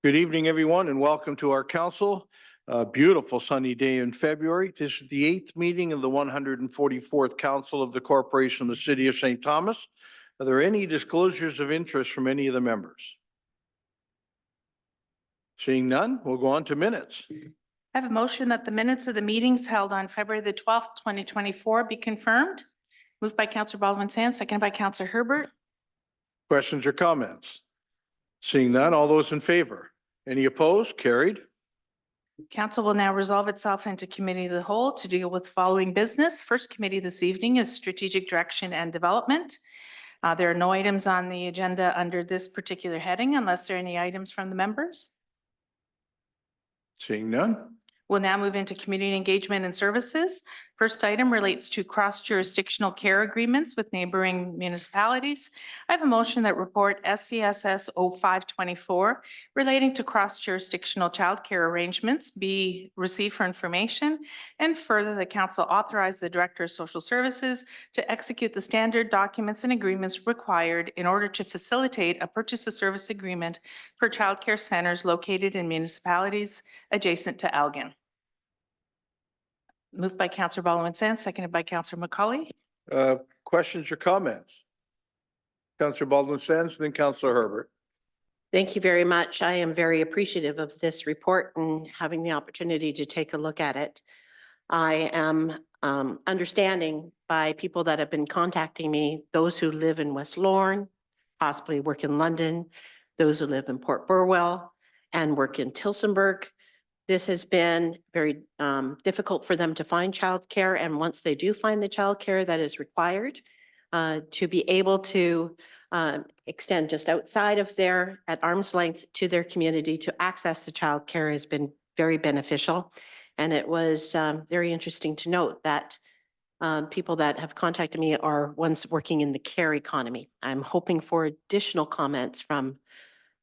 Good evening, everyone, and welcome to our council. A beautiful sunny day in February. This is the 8th meeting of the 144th Council of the Corporation of the City of St. Thomas. Are there any disclosures of interest from any of the members? Seeing none, we'll go on to minutes. I have a motion that the minutes of the meetings held on February the 12th, 2024 be confirmed. Moved by Councillor Baldwin-Sands, seconded by Councillor Herbert. Questions or comments? Seeing none, all those in favor? Any opposed? Carried. Council will now resolve itself into committee of the whole to deal with the following business. First committee this evening is strategic direction and development. There are no items on the agenda under this particular heading unless there are any items from the members. Seeing none. We'll now move into community engagement and services. First item relates to cross-jurisdictional care agreements with neighboring municipalities. I have a motion that report SCSS 0524 relating to cross-jurisdictional childcare arrangements be received for information, and further the council authorize the Director of Social Services to execute the standard documents and agreements required in order to facilitate a purchase of service agreement for childcare centers located in municipalities adjacent to Elgin. Moved by Councillor Baldwin-Sands, seconded by Councillor McCauley. Questions or comments? Councillor Baldwin-Sands, then Councillor Herbert. Thank you very much. I am very appreciative of this report and having the opportunity to take a look at it. I am understanding by people that have been contacting me, those who live in West Lorne, possibly work in London, those who live in Port Burwell and work in Tillsonburg. This has been very difficult for them to find childcare, and once they do find the childcare that is required, to be able to extend just outside of their, at arm's length to their community to access the childcare has been very beneficial. And it was very interesting to note that people that have contacted me are ones working in the care economy. I'm hoping for additional comments from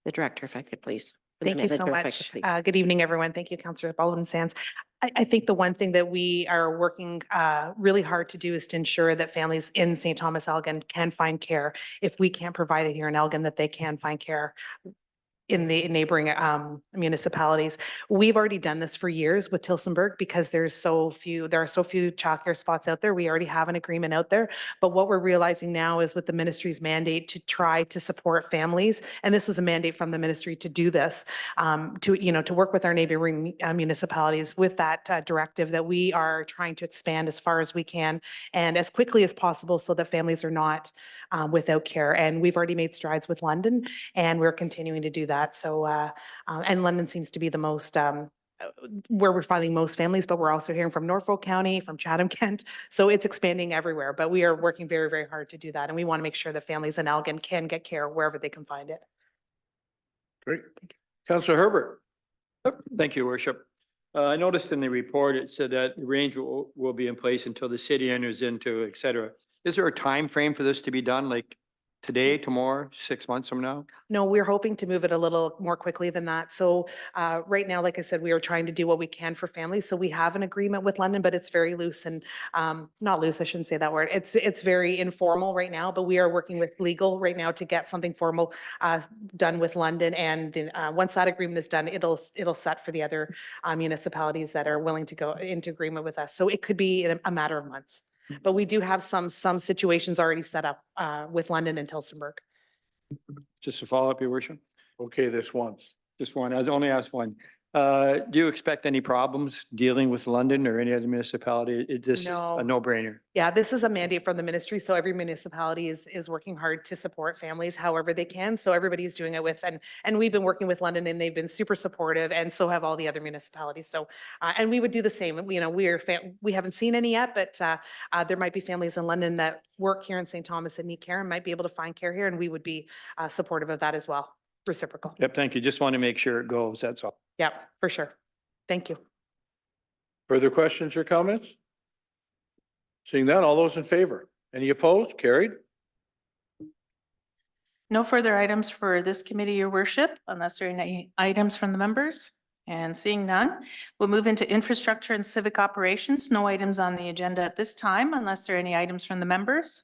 the director, if I could please. Thank you so much. Good evening, everyone. Thank you, Councillor Baldwin-Sands. I think the one thing that we are working really hard to do is to ensure that families in St. Thomas Elgin can find care. If we can't provide it here in Elgin, that they can find care in the neighboring municipalities. We've already done this for years with Tillsonburg because there are so few childcare spots out there. We already have an agreement out there. But what we're realizing now is with the ministry's mandate to try to support families, and this was a mandate from the ministry to do this, to work with our neighboring municipalities with that directive that we are trying to expand as far as we can and as quickly as possible so that families are not without care. And we've already made strides with London, and we're continuing to do that. So, and London seems to be the most, where we're finding most families, but we're also hearing from Norfolk County, from Chatham-Kent. So it's expanding everywhere, but we are working very, very hard to do that. And we want to make sure that families in Elgin can get care wherever they can find it. Great. Councillor Herbert. Thank you, Worship. I noticed in the report, it said that the range will be in place until the city enters into, et cetera. Is there a time frame for this to be done, like today, tomorrow, 6 months from now? No, we're hoping to move it a little more quickly than that. So right now, like I said, we are trying to do what we can for families. So we have an agreement with London, but it's very loose and not loose. I shouldn't say that word. It's very informal right now, but we are working with legal right now to get something formal done with London. And then once that agreement is done, it'll set for the other municipalities that are willing to go into agreement with us. So it could be in a matter of months. But we do have some situations already set up with London and Tillsonburg. Just to follow up, Your Worship. Okay, this once. Just one. I was only asked one. Do you expect any problems dealing with London or any other municipality? This is a no-brainer. Yeah, this is a mandate from the ministry. So every municipality is working hard to support families however they can. So everybody's doing it with, and we've been working with London and they've been super supportive, and so have all the other municipalities. So, and we would do the same. We haven't seen any yet, but there might be families in London that work here in St. Thomas and need care and might be able to find care here. And we would be supportive of that as well. Reciprocal. Yep, thank you. Just want to make sure it goes, that's all. Yeah, for sure. Thank you. Further questions or comments? Seeing none, all those in favor? Any opposed? Carried. No further items for this committee, Your Worship, unless there are any items from the members. And seeing none, we'll move into infrastructure and civic operations. No items on the agenda at this time, unless there are any items from the members.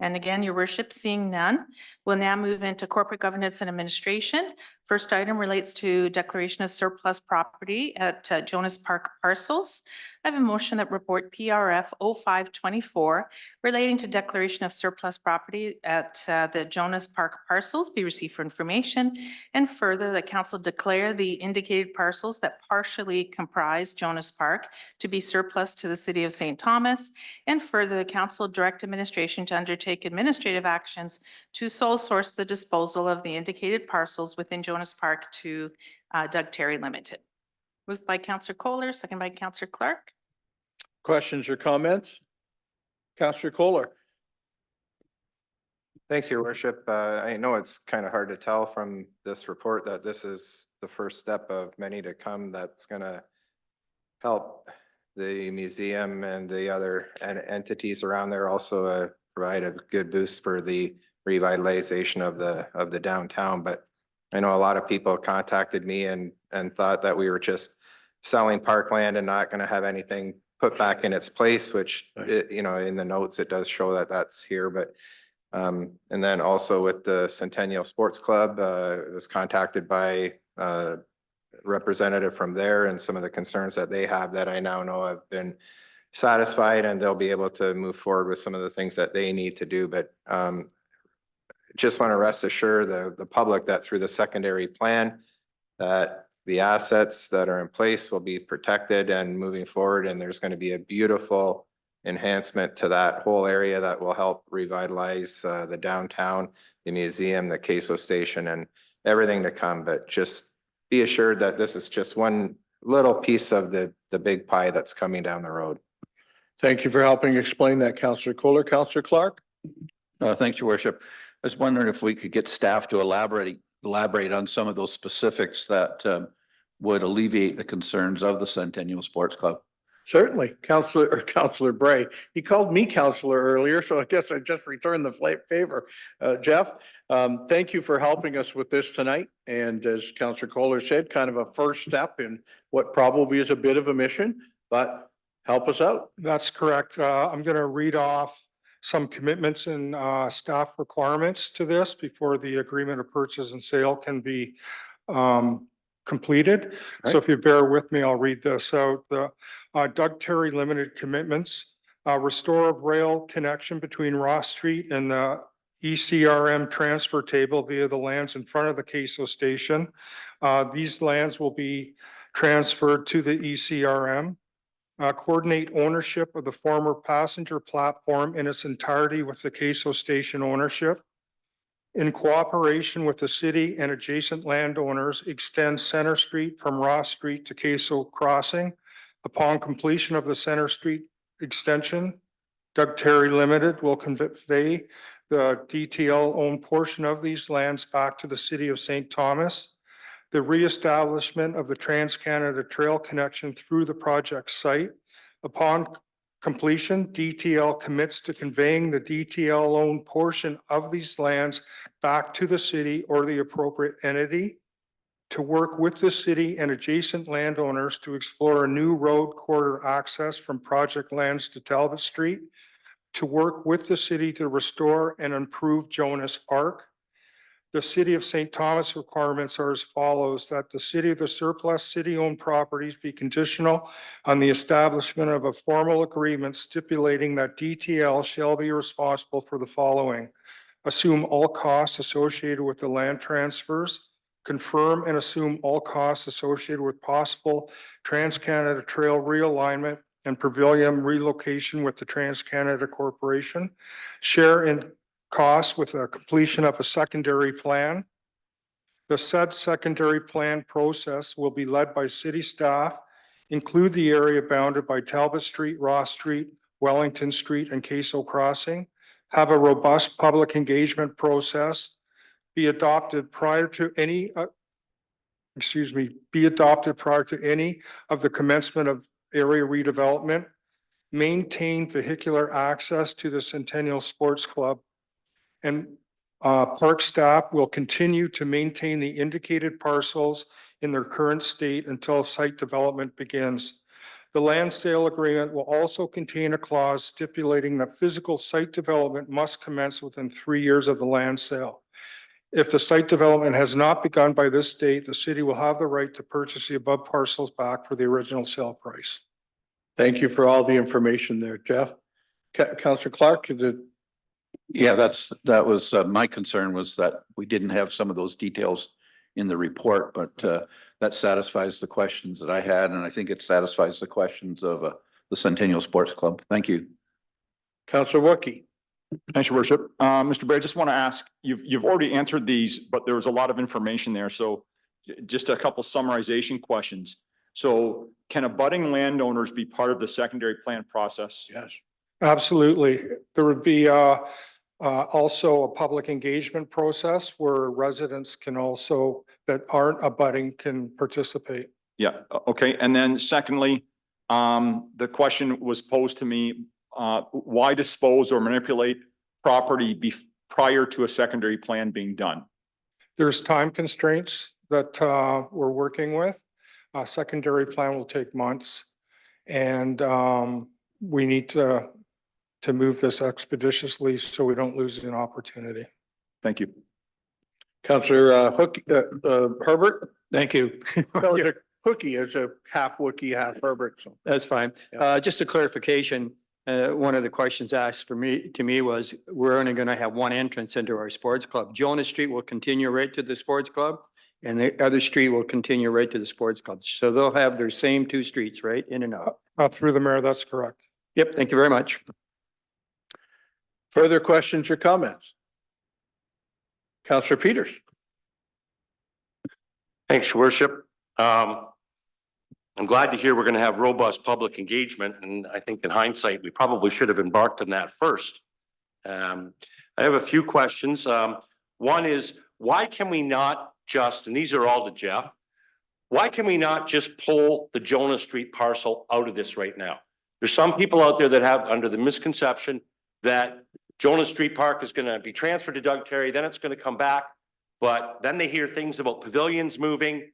And again, Your Worship, seeing none, we'll now move into corporate governance and administration. First item relates to declaration of surplus property at Jonas Park Parcels. I have a motion that report PRF 0524 relating to declaration of surplus property at the Jonas Park Parcels be received for information, and further that council declare the indicated parcels that partially comprise Jonas Park to be surplus to the city of St. Thomas, and further the council direct administration to undertake administrative actions to sole source the disposal of the indicated parcels within Jonas Park to Doug Terry Limited. Moved by Councillor Kohler, second by Councillor Clark. Questions or comments? Councillor Kohler. Thanks, Your Worship. I know it's kind of hard to tell from this report that this is the first step of many to come that's gonna help the museum and the other entities around there also provide a good boost for the revitalization of the downtown. But I know a lot of people contacted me and thought that we were just selling parkland and not gonna have anything put back in its place, which, you know, in the notes, it does show that that's here, but and then also with the Centennial Sports Club, was contacted by a representative from there, and some of the concerns that they have that I now know have been satisfied, and they'll be able to move forward with some of the things that they need to do. But just want to rest assured the public that through the secondary plan, that the assets that are in place will be protected and moving forward, and there's going to be a beautiful enhancement to that whole area that will help revitalize the downtown, the museum, the queso station, and everything to come. But just be assured that this is just one little piece of the big pie that's coming down the road. Thank you for helping explain that, Councillor Kohler. Councillor Clark. Thanks, Your Worship. I was wondering if we could get staff to elaborate on some of those specifics that would alleviate the concerns of the Centennial Sports Club. Certainly, Councillor Bray. He called me Councillor earlier, so I guess I just returned the favor. Jeff, thank you for helping us with this tonight. And as Councillor Kohler said, kind of a first step in what probably is a bit of a mission, but help us out. That's correct. I'm going to read off some commitments and staff requirements to this before the agreement of purchase and sale can be completed. So if you bear with me, I'll read this out. The Doug Terry Limited commitments, restore of rail connection between Ross Street and the ECRM transfer table via the lands in front of the queso station. These lands will be transferred to the ECRM. Coordinate ownership of the former passenger platform in its entirety with the queso station ownership. In cooperation with the city and adjacent landowners, extend Center Street from Ross Street to Queso Crossing. Upon completion of the Center Street extension, Doug Terry Limited will convey the DTL-owned portion of these lands back to the city of St. Thomas. The reestablishment of the Trans-Canada Trail connection through the project site. Upon completion, DTL commits to conveying the DTL-owned portion of these lands back to the city or the appropriate entity, to work with the city and adjacent landowners to explore a new road corridor access from project lands to Talbot Street, to work with the city to restore and improve Jonas Park. The City of St. Thomas requirements are as follows: that the city of the surplus city-owned properties be conditional on the establishment of a formal agreement stipulating that DTL shall be responsible for the following: assume all costs associated with the land transfers, confirm and assume all costs associated with possible Trans-Canada Trail realignment and pavilion relocation with the Trans-Canada Corporation, share in costs with the completion of a secondary plan. The said secondary plan process will be led by city staff, include the area bounded by Talbot Street, Ross Street, Wellington Street, and Queso Crossing, have a robust public engagement process, be adopted prior to any of the commencement of area redevelopment, maintain vehicular access to the Centennial Sports Club, and park staff will continue to maintain the indicated parcels in their current state until site development begins. The land sale agreement will also contain a clause stipulating that physical site development must commence within 3 years of the land sale. If the site development has not begun by this date, the city will have the right to purchase the above parcels back for the original sale price. Thank you for all the information there, Jeff. Counselor Clark, is it? Yeah, that was, my concern was that we didn't have some of those details in the report, but that satisfies the questions that I had, and I think it satisfies the questions of the Centennial Sports Club. Thank you. Counselor Wookie? Thanks, Your Worship. Mr. Bray, I just want to ask, you've already answered these, but there was a lot of information there. So just a couple summarization questions. So can abutting landowners be part of the secondary plan process? Yes. Absolutely. There would be also a public engagement process where residents can also, that aren't abutting, can participate. Yeah, okay. And then secondly, the question was posed to me, why dispose or manipulate property prior to a secondary plan being done? There's time constraints that we're working with. A secondary plan will take months. And we need to move this expeditiously so we don't lose an opportunity. Thank you. Counselor Herbert? Thank you. Counselor Hookie is a half Wookie, half Herbert. So That's fine. Just a clarification, one of the questions asked to me was, we're only going to have one entrance into our sports club. Jonas Street will continue right to the sports club, and the other street will continue right to the sports club. So they'll have their same two streets, right, in and out. Through the mayor, that's correct. Yep, thank you very much. further questions or comments? Counselor Peters? Thanks, Your Worship. I'm glad to hear we're going to have robust public engagement, and I think in hindsight, we probably should have embarked on that first. I have a few questions. One is, why can we not just, and these are all to Jeff, why can we not just pull the Jonas Street parcel out of this right now? There's some people out there that have under the misconception that Jonas Street Park is going to be transferred to Doug Terry, then it's going to come back, but then they hear things about pavilions moving.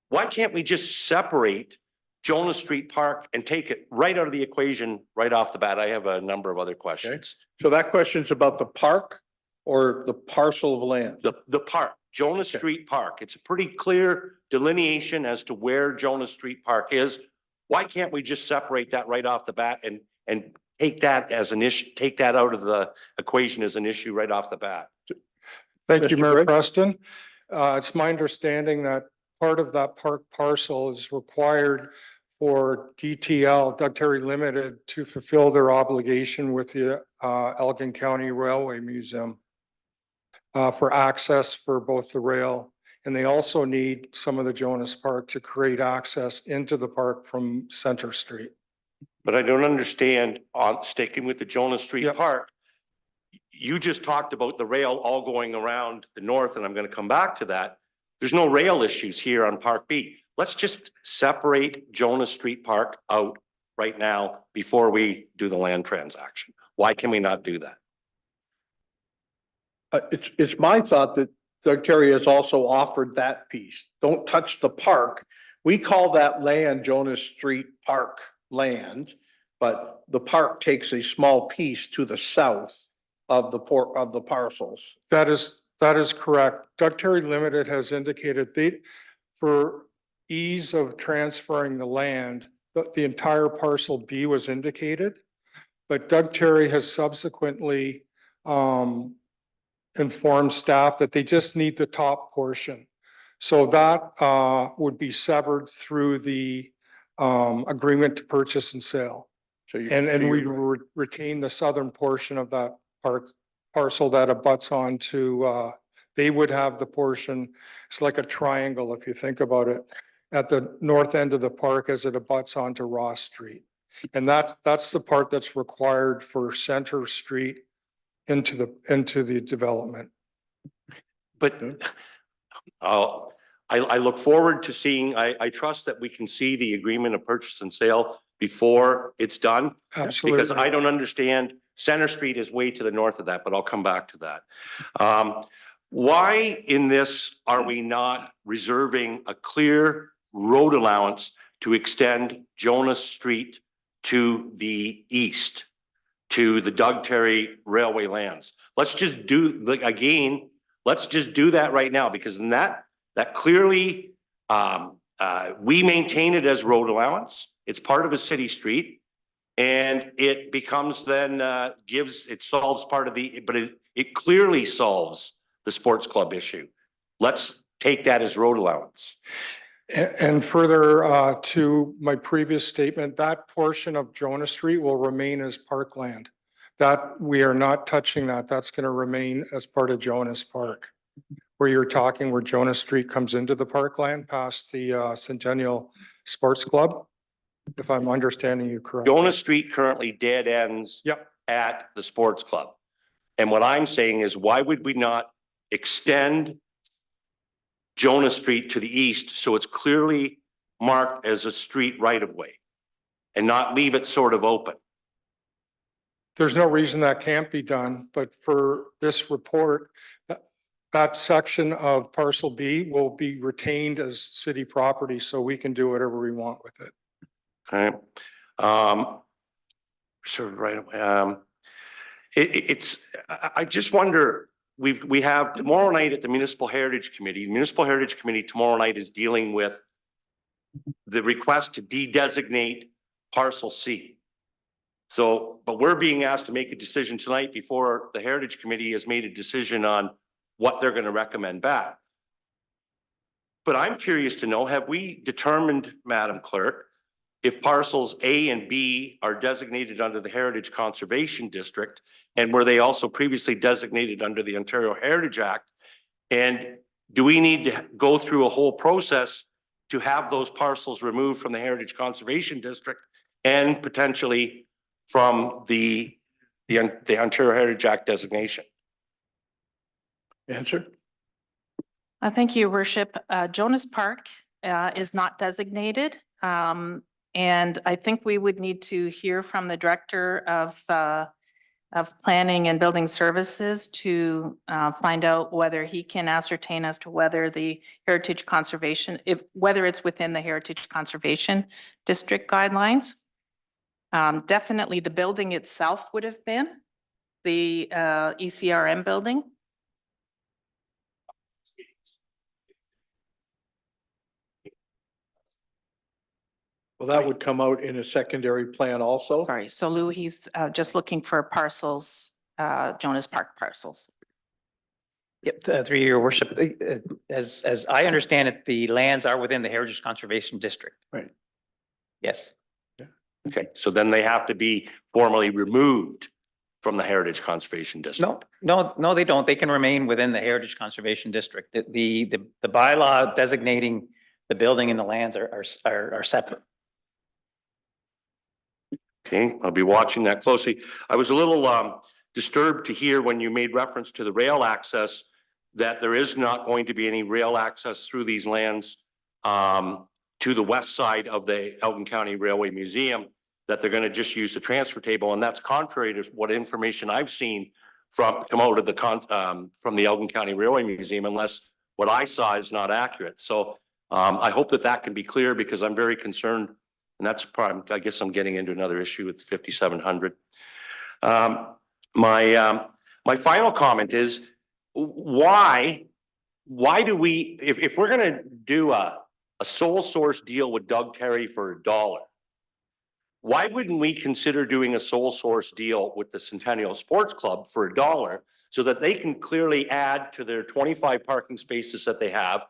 Why can't we just separate Jonas Street Park and take it right out of the equation right off the bat? I have a number of other questions. So that question's about the park or the parcel of land? The park, Jonas Street Park. It's a pretty clear delineation as to where Jonas Street Park is. Why can't we just separate that right off the bat and take that as an issue, take that out of the equation as an issue right off the bat? Thank you, Mr. Mayor Gray? Preston. It's my understanding that part of that park parcel is required for DTL, Doug Terry Limited, to fulfill their obligation with the Elgin County Railway Museum for access for both the rail, and they also need some of the Jonas Park to create access into the park from Center Street. But I don't understand on sticking with the Jonas Street Yep. Park. You just talked about the rail all going around the north, and I'm going to come back to that. There's no rail issues here on Park B. Let's just separate Jonas Street Park out right now before we do the land transaction. Why can we not do that? It's my thought that Doug Terry has also offered that piece. Don't touch the park. We call that land Jonas Street Park land, but the park takes a small piece to the south of the parcels. That is correct. Doug Terry Limited has indicated for ease of transferring the land, the entire parcel B was indicated. But Doug Terry has subsequently informed staff that they just need the top portion. So that would be severed through the agreement to purchase and sale. So you. And we retain the southern portion of that parcel that abuts onto, they would have the portion, it's like a triangle if you think about it, at the north end of the park as it abuts onto Ross Street. And that's the part that's required for Center Street into the development. But I look forward to seeing, I trust that we can see the agreement of purchase and sale before it's done. Because Absolutely. I don't understand, Center Street is way to the north of that, but I'll come back to that. Why in this are we not reserving a clear road allowance to extend Jonas Street to the east, to the Doug Terry Railway lands? Let's just do, like, again, Let's just do that right now, because in that clearly, we maintain it as road allowance. It's part of a city street. And it becomes then, it solves part of but it clearly solves the sports club issue. Let's take that as road allowance. And further to my previous statement, that portion of Jonas Street will remain as parkland. That we are not touching that. That's going to remain as part of Jonas Park. Where you're talking where Jonas Street comes into the parkland past the Centennial Sports Club, if I'm understanding you correctly. Jonas Street currently dead ends Yep. at the sports club. And what I'm saying is, why would we not extend Jonas Street to the east so it's clearly marked as a street right of way and not leave it sort of open? There's no reason that can't be done, but for this report, that section of parcel B will be retained as city property, so we can do whatever we want with it. Okay. Sort of right away. I just wonder, we have tomorrow night at the Municipal Heritage Committee. The Municipal Heritage Committee tomorrow night is dealing with the request to de-designate parcel C. So, but we're being asked to make a decision tonight before the Heritage Committee has made a decision on what they're going to recommend back. But I'm curious to know, have we determined, Madam Clerk, if parcels A and B are designated under the Heritage Conservation District, and were they also previously designated under the Ontario Heritage Act? And do we need to go through a whole process to have those parcels removed from the Heritage Conservation District and potentially from the Ontario Heritage Act designation? Answer. Thank you, Your Worship. Jonas Park is not designated. And I think we would need to hear from the Director of Planning and Building Services to find out whether he can ascertain as to whether the Heritage Conservation, whether it's within the Heritage Conservation District guidelines. Definitely the building itself would have been the ECRM building. Well, that would come out in a secondary plan also. Sorry, so Lou, he's just looking for parcels, Jonas Park parcels. Yep, through your worship, as I understand it, the lands are within the Heritage Conservation District. Right. Yes. Okay, so then they have to be formally removed from the Heritage Conservation District. No, they don't. They can remain within the Heritage Conservation District. The bylaw designating the building and the lands are separate. Okay, I'll be watching that closely. I was a little disturbed to hear when you made reference to the rail access that there is not going to be any rail access through these lands to the west side of the Elgin County Railway Museum, that they're going to just use the transfer table. And that's contrary to what information I've seen come out of from the Elgin County Railway Museum, unless what I saw is not accurate. So I hope that can be clear, because I'm very concerned. And that's part, I guess I'm getting into another issue with 5700. My final comment is, why do we, if we're going to do a sole source deal with Doug Terry for $1, why wouldn't we consider doing a sole source deal with the Centennial Sports Club for $1, so that they can clearly add to their 25 parking spaces that they have,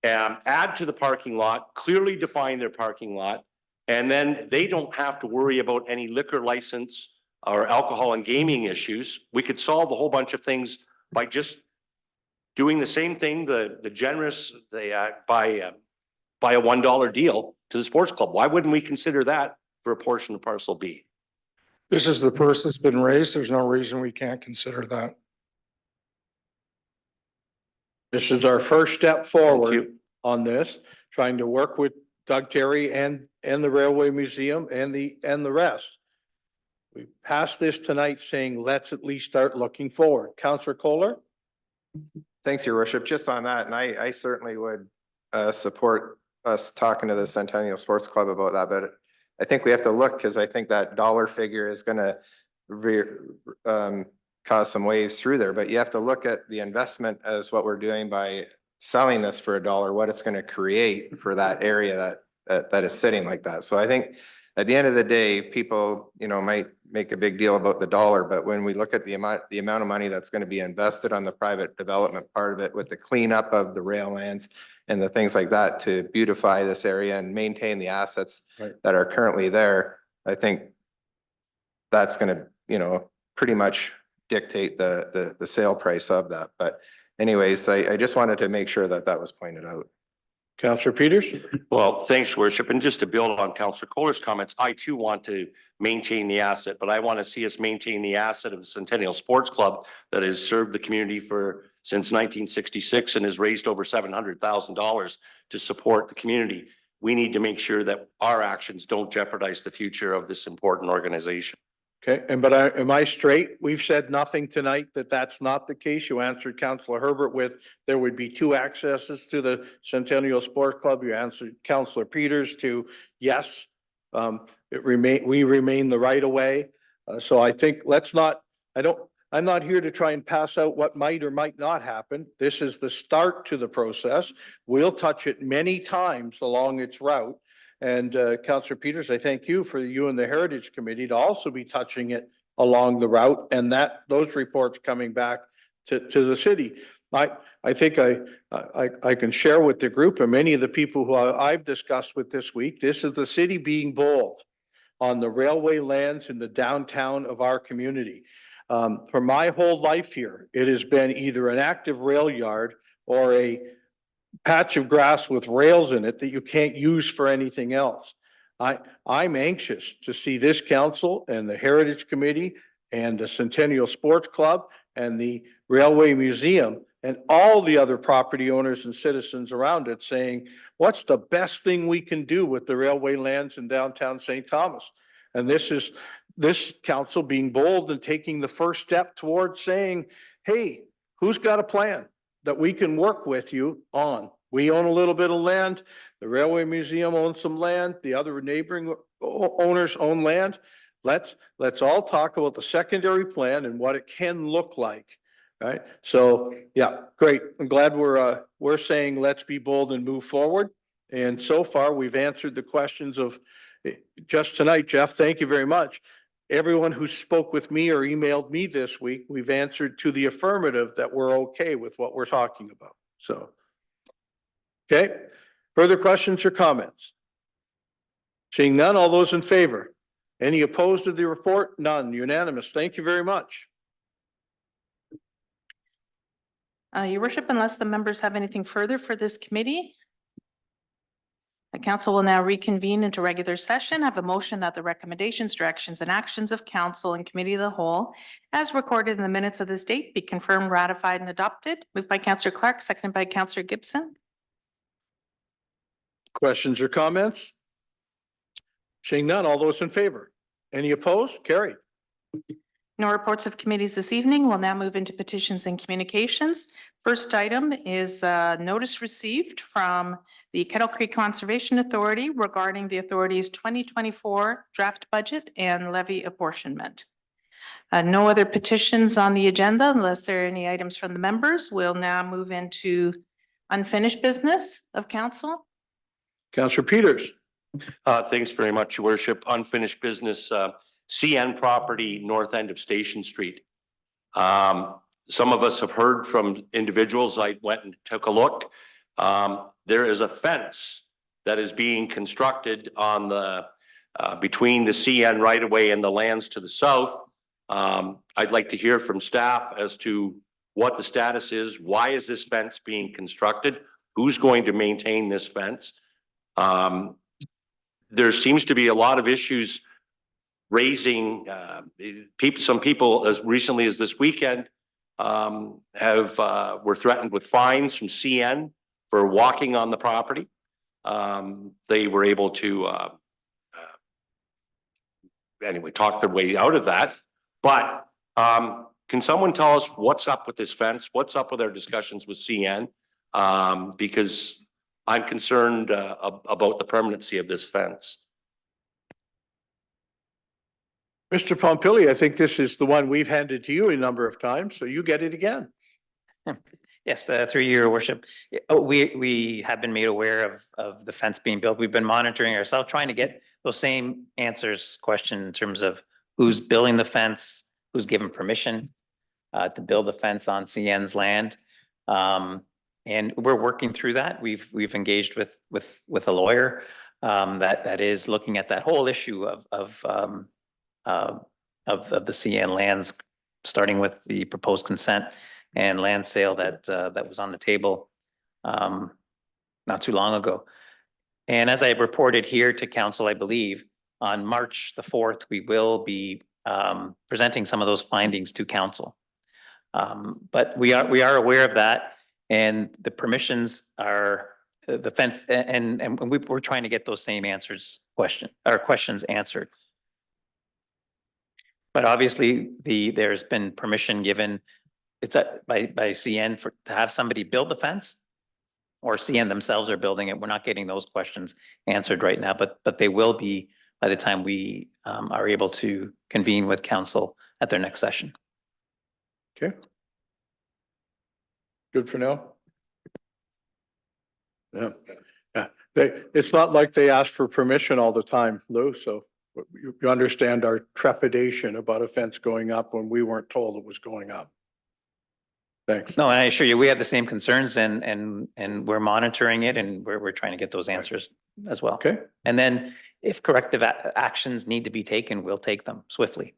add to the parking lot, clearly define their parking lot, and then they don't have to worry about any liquor license or alcohol and gaming issues. We could solve a whole bunch of things by just doing the same thing, the generous, by a $1 deal to the sports club. Why wouldn't we consider that for a portion of parcel B? This is the first that's been raised. There's no reason we can't consider that. This is our first step Thank forward you. on this, trying to work with Doug Terry and the Railway Museum and the rest. We passed this tonight saying, let's at least start looking forward. Councillor Kohler? Thanks, Your Worship. Just on that, and I certainly would support us talking to the Centennial Sports Club about that, but I think we have to look, because I think that dollar figure is gonna cause some waves through there, but you have to look at the investment as what we're doing by selling this for $1, what it's going to create for that area that is sitting like that. So I think at the end of the day, people, might make a big deal about the dollar, but when we look at the amount of money that's going to be invested on the private development part of it with the cleanup of the rail lands and the things like that to beautify this area and maintain the assets that are currently there, I think that's going to, pretty much dictate the sale price of that. But anyways, I just wanted to make sure that was pointed out. Councillor Peters? Well, thanks, your worship. And just to build on Councillor Kohler's comments, I too want to maintain the asset, but I want to see us maintain the asset of the Centennial Sports Club that has served the community since 1966 and has raised over $700,000 to support the community. We need to make sure that our actions don't jeopardize the future of this important organization. Okay, am I straight? We've said nothing tonight that that's not the case. You answered Councillor Herbert with there would be 2 accesses to the Centennial Sports Club. You answered Councillor Peters to yes. We remain the right of way. So I think I'm not here to try and pass out what might or might not happen. This is the start to the process. We'll touch it many times along its route. And Councillor Peters, I thank you for you and the Heritage Committee to also be touching it along the route and those reports coming back to the city. I think I can share with the group and many of the people who I've discussed with this week, this is the city being bold on the railway lands in the downtown of our community. For my whole life here, it has been either an active rail yard or a patch of grass with rails in it that you can't use for anything else. I'm anxious to see this council and the Heritage Committee and the Centennial Sports Club and the Railway Museum and all the other property owners and citizens around it saying, what's the best thing we can do with the railway lands in downtown St. Thomas? And this is this council being bold and taking the first step towards saying, hey, who's got a plan that we can work with you on? We own a little bit of land. The Railway Museum owns some land. The other neighboring owners own land. Let's all talk about the secondary plan and what it can look like. Right. So, yeah, great. I'm glad we're saying let's be bold and move forward. And so far we've answered the questions of just tonight, Jeff. Thank you very much. Everyone who spoke with me or emailed me this week, we've answered to the affirmative that we're okay with what we're talking about. So, okay. Further questions or comments? Seeing none, all those in favor? Any opposed to the report? None. Unanimous. Thank you very much. Your worship, unless the members have anything further for this committee, the council will now reconvene into regular session. I have a motion that the recommendations, directions, and actions of council and committee of the whole, as recorded in the minutes of this date, be confirmed, ratified, and adopted. Moved by Councillor Clark, seconded by Councillor Gibson. Questions or comments? Seeing none, all those in favor? Any opposed? Carried. No reports of committees this evening. We'll now move into petitions and communications. First item is notice received from the Kettle Creek Conservation Authority regarding the authority's 2024 draft budget and levy apportionment. No other petitions on the agenda unless there are any items from the members. We'll now move into unfinished business of council. Councillor Peters. Thanks very much, your worship. Unfinished business, CN property, north end of Station Street. Some of us have heard from individuals. I went and took a look. There is a fence that is being constructed on the between the CN right of way and the lands to the south. I'd like to hear from staff as to what the status is. Why is this fence being constructed? Who's going to maintain this fence? There seems to be a lot of issues raising some people as recently as this weekend were threatened with fines from CN for walking on the property. They were able to anyway talk their way out of that. But can someone tell us what's up with this fence? What's up with our discussions with CN? Because I'm concerned about the permanency of this fence. Mr. Pompilli, I think this is the one we've handed to you a number of times, so you get it again. Yes, through your worship. We have been made aware of the fence being built. We've been monitoring ourselves, trying to get those same question in terms of who's building the fence, who's given permission to build the fence on CN's land. And we're working through that. We've engaged with a lawyer that is looking at that whole issue of the CN lands, starting with the proposed consent and land sale that was on the table not too long ago. And as I reported here to council, I believe on March the 4th, we will be presenting some of those findings to council. But we are aware of that, and the permissions are the fence, and we're trying to get those same questions answered. But obviously, there's been permission given. It's by CN to have somebody build the fence, or CN themselves are building it. We're not getting those questions answered right now, but they will be by the time we are able to convene with council at their next session. Okay. Good for now. Yeah, yeah. It's not like they ask for permission all the time, Lou, so you understand our trepidation about a fence going up when we weren't told it was going up. Thanks. No, I assure you, we have the same concerns, and we're monitoring it, and we're trying to get those answers as well. Okay, And then if corrective actions need to be taken, we'll take them swiftly.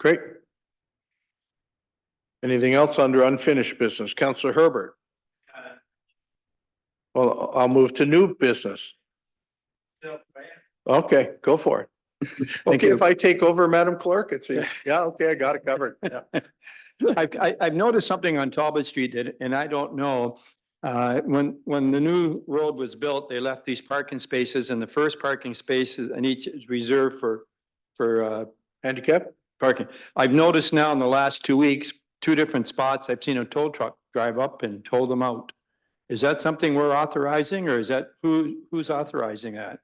great. Anything else under unfinished business? Councillor Herbert? Well, I'll move to new business. Okay, go for it. Okay, you. if I take over, Madam Clerk, yeah, okay, I got it covered. Yeah. I've noticed something on Talbot Street and I don't know. When the new road was built, they left these parking spaces, and the first parking spaces and each is reserved for Handicap? parking. I've noticed now in the last 2 weeks, 2 different spots, I've seen a tow truck drive up and tow them out. Is that something we're authorizing, or is that who's authorizing that?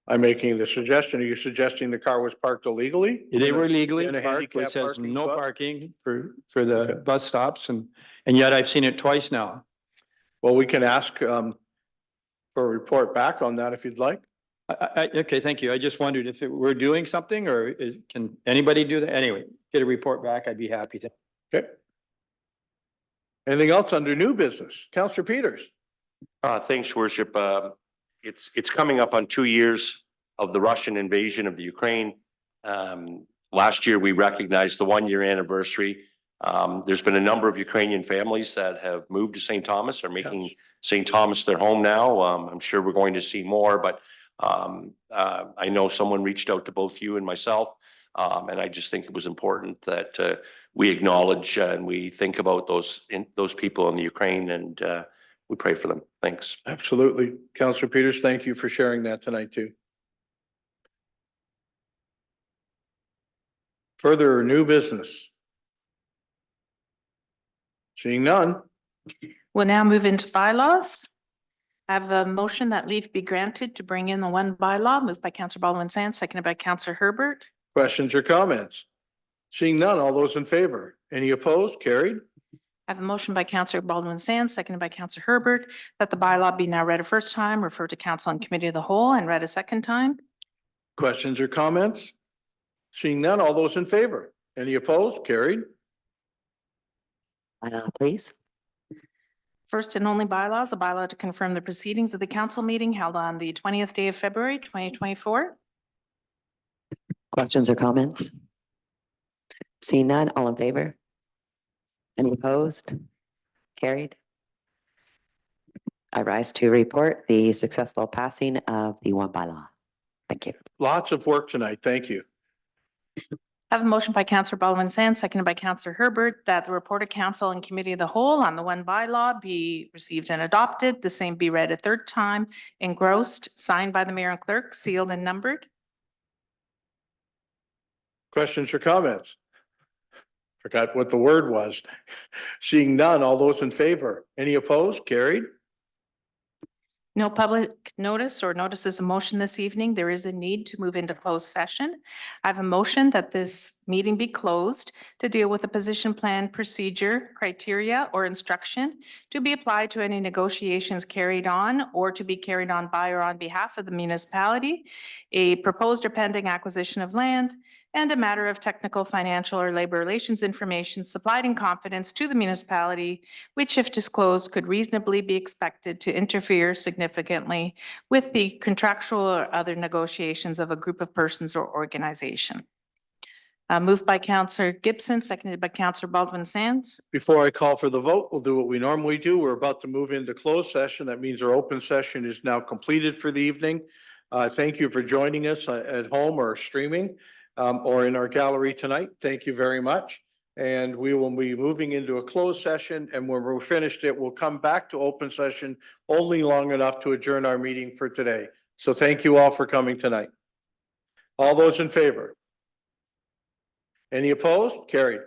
I'm making the suggestion. Are you suggesting the car was parked illegally? They were legally in a parked, handicap which says parking no spot? parking for the bus stops, and yet I've seen it twice now. Well, we can ask for a report back on that if you'd like. Okay, thank you. I just wondered if we're doing something, or can anybody do that? Anyway, get a report back. I'd be happy to. Okay. Anything else under new business? Councillor Peters? Thanks, Worship. It's coming up on 2 years of the Russian invasion of the Ukraine. Last year, we recognized the 1-year anniversary. There's been a number of Ukrainian families that have moved to St. Thomas, are making St. Thomas their home now. I'm sure we're going to see more, but I know someone reached out to both you and myself. And I just think it was important that we acknowledge and we think about those people in the Ukraine, and we pray for them. Thanks. Absolutely. Councillor Peters, thank you for sharing that tonight too. Further new business? Seeing none. We'll now move into bylaws. I have a motion that leave be granted to bring in the one bylaw, moved by Councillor Baldwin Sands, seconded by Councillor Herbert. Questions or comments? Seeing none, all those in favor? Any opposed? Carried. I have a motion by Councillor Baldwin Sands, seconded by Councillor Herbert, that the bylaw be now read a first time, referred to council and committee of the whole, and read a second time. Questions or comments? Seeing none, all those in favor? Any opposed? Carried. Please. First and only bylaws, a bylaw to confirm the proceedings of the council meeting held on the 20th day of February, 2024. Questions or comments? Seeing none, all in favor? Any opposed? Carried. I rise to report the successful passing of the one bylaw. Thank you. Lots of work tonight. Thank you. I have a motion by Councillor Baldwin Sands, seconded by Councillor Herbert, that the report of council and committee of the whole on the one bylaw be received and adopted. The same be read a third time, engrossed, signed by the mayor and clerk, sealed and numbered. Questions or comments? Forgot what the word was. Seeing none, all those in favor? Any opposed? Carried. No public notice or notices of motion this evening. There is a need to move into closed session. I have a motion that this meeting be closed to deal with a position plan procedure, criteria, or instruction to be applied to any negotiations carried on or to be carried on by or on behalf of the municipality, a proposed or pending acquisition of land, and a matter of technical, financial, or labor relations information supplied in confidence to the municipality, which if disclosed could reasonably be expected to interfere significantly with the contractual or other negotiations of a group of persons or organization. Moved by Councillor Gibson, seconded by Councillor Baldwin Sands. Before I call for the vote, we'll do what we normally do. We're about to move into closed session. That means our open session is now completed for the evening. Thank you for joining us at home or streaming or in our gallery tonight. Thank you very much. And we will be moving into a closed session, and when we're finished it, we'll come back to open session only long enough to adjourn our meeting for today. So thank you all for coming tonight. All those in favor? Any opposed? Carried.